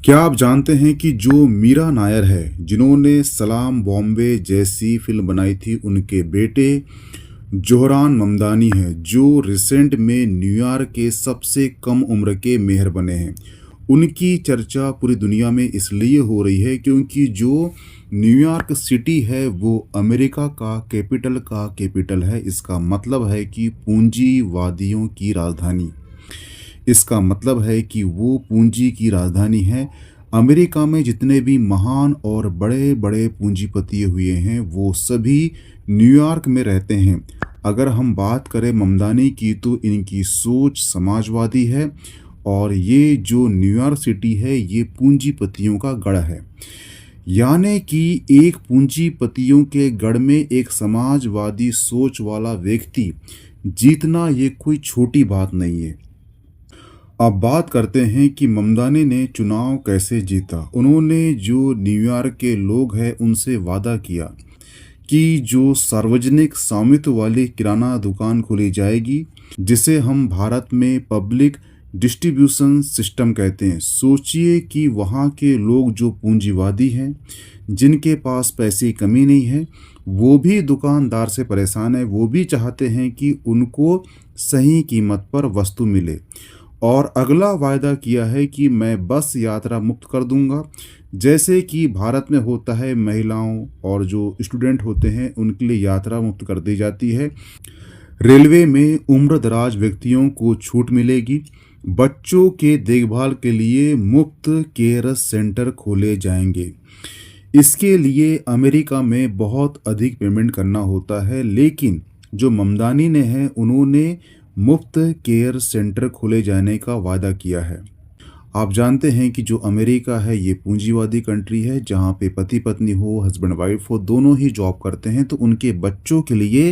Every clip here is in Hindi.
क्या आप जानते हैं कि जो मीरा नायर है, जिन्होंने सलाम बॉम्बे जैसी फिल्म बनाई थी, उनके बेटे जोहरान ममदानी हैं, जो रिसेंट में न्यूयॉर्क के सबसे कम उम्र के मेयर बने हैं। उनकी चर्चा पूरी दुनिया में इसलिए हो रही है क्योंकि जो न्यूयॉर्क सिटी है वो अमेरिका का कैपिटल है। इसका मतलब है कि पूंजीवादियों की राजधानी। इसका मतलब है कि वो पूंजी की राजधानी है। अमेरिका में जितने भी महान और बड़े बड़े पूंजीपति हुए हैं वो सभी न्यूयॉर्क में रहते हैं। अगर हम बात करें ममदानी की तो इनकी सोच समाजवादी है और ये जो न्यूयॉर्क सिटी है ये पूंजीपतियों का गढ़ है। यानी कि एक पूंजीपतियों के गढ़ में एक समाजवादी सोच वाला व्यक्ति जीतना ये कोई छोटी बात नहीं है। अब बात करते हैं कि ममदानी ने चुनाव कैसे जीता। उन्होंने जो न्यूयॉर्क के लोग हैं उनसे वादा किया कि जो सार्वजनिक स्वामित्व वाली किराना दुकान खोली जाएगी, जिसे हम भारत में पब्लिक डिस्ट्रीब्यूशन सिस्टम कहते हैं। सोचिए कि वहाँ के लोग जो पूंजीवादी हैं, जिनके पास पैसे की कमी नहीं है, वो भी दुकानदार से परेशान है। वो भी चाहते हैं कि उनको सही कीमत पर वस्तु मिले। और अगला वायदा किया है कि मैं बस यात्रा मुक्त कर दूंगा, जैसे कि भारत में होता है। महिलाओं और जो स्टूडेंट होते हैं उनके लिए यात्रा मुक्त कर दी जाती है। रेलवे में उम्र दराज व्यक्तियों को छूट मिलेगी। बच्चों के देखभाल के लिए मुफ्त केयर सेंटर खोले जाएंगे। इसके लिए अमेरिका में बहुत अधिक पेमेंट करना होता है, लेकिन जो ममदानी ने है उन्होंने मुफ्त केयर सेंटर खोले जाने का वादा किया है। आप जानते हैं कि जो अमेरिका है ये पूंजीवादी कंट्री है, जहाँ पे पति पत्नी हो, हस्बैंड वाइफ हो, दोनों ही जॉब करते हैं, तो उनके बच्चों के लिए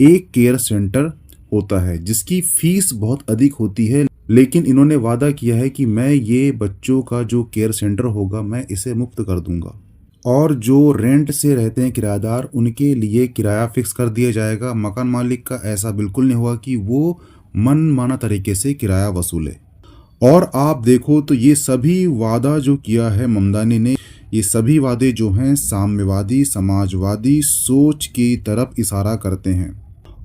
एक केयर सेंटर होता है जिसकी फीस बहुत अधिक होती है। लेकिन इन्होंने वादा किया है कि मैं ये बच्चों का जो केयर सेंटर होगा मैं इसे मुफ्त कर दूंगा। और जो रेंट से रहते हैं किराएदार, उनके लिए किराया फिक्स कर दिया जाएगा। मकान मालिक का ऐसा बिल्कुल नहीं होगा कि वो मनमाना तरीके से किराया वसूले। और आप देखो तो ये सभी वादा जो किया है ममदानी ने, ये सभी वादे जो हैं साम्यवादी समाजवादी सोच की तरफ इशारा करते हैं।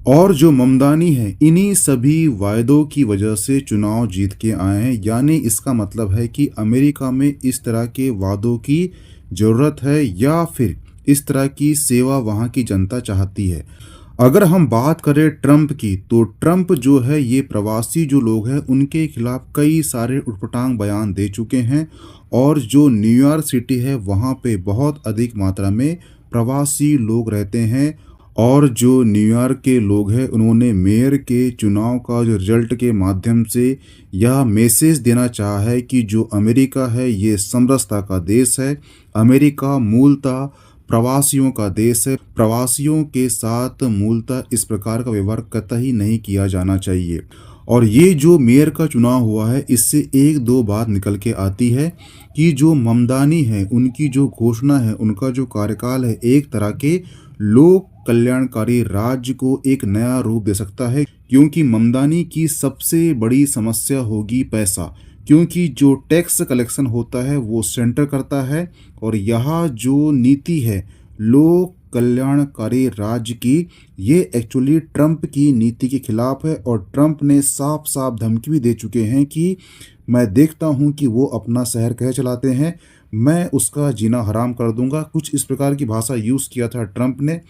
और जो ममदानी है इन्हीं सभी वायदों की वजह से चुनाव जीत के आए हैं। यानी इसका मतलब है कि अमेरिका में इस तरह के वादों की ज़रूरत है या फिर इस तरह की सेवा वहाँ की जनता चाहती है। अगर हम बात करें ट्रंप की, तो ट्रंप जो है ये प्रवासी जो लोग हैं उनके खिलाफ कई सारे उटपटांग बयान दे चुके हैं। और जो न्यूयॉर्क सिटी है वहाँ पे बहुत अधिक मात्रा में प्रवासी लोग रहते हैं। और जो न्यूयॉर्क के लोग हैं उन्होंने मेयर के चुनाव का जो रिजल्ट के माध्यम से यह मैसेज देना चाहा है कि जो अमेरिका है ये समरसता का देश है। अमेरिका मूलतः प्रवासियों का देश है। प्रवासियों के साथ मूलतः इस प्रकार का व्यवहार कतई नहीं किया जाना चाहिए। और ये जो मेयर का चुनाव हुआ है इससे एक दो बात निकल के आती है कि जो ममदानी है उनकी जो घोषणा है, उनका जो कार्यकाल है, एक तरह के लोक कल्याणकारी राज्य को एक नया रूप दे सकता है। क्योंकि ममदानी की सबसे बड़ी समस्या होगी पैसा, क्योंकि जो टैक्स कलेक्शन होता है वो सेंटर करता है। और यहाँ जो नीति है लोक कल्याणकारी राज्य की, ये एक्चुअली ट्रंप की नीति के खिलाफ है। और ट्रंप ने साफ साफ धमकी भी दे चुके हैं कि मैं देखता हूँ कि वो अपना शहर कह चलाते हैं, मैं उसका जीना हराम कर दूंगा। कुछ इस प्रकार की भाषा यूज़ किया था ट्रंप ने।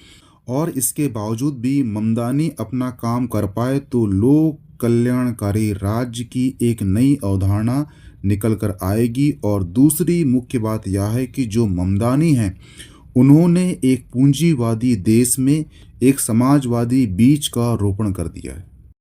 और इसके बावजूद भी ममदानी अपना काम कर पाए तो लोक कल्याणकारी राज्य की एक नई अवधारणा निकल कर आएगी। और दूसरी मुख्य बात यह है कि जो ममदानी हैं उन्होंने एक पूंजीवादी देश में एक समाजवादी बीज का रोपण कर दिया है।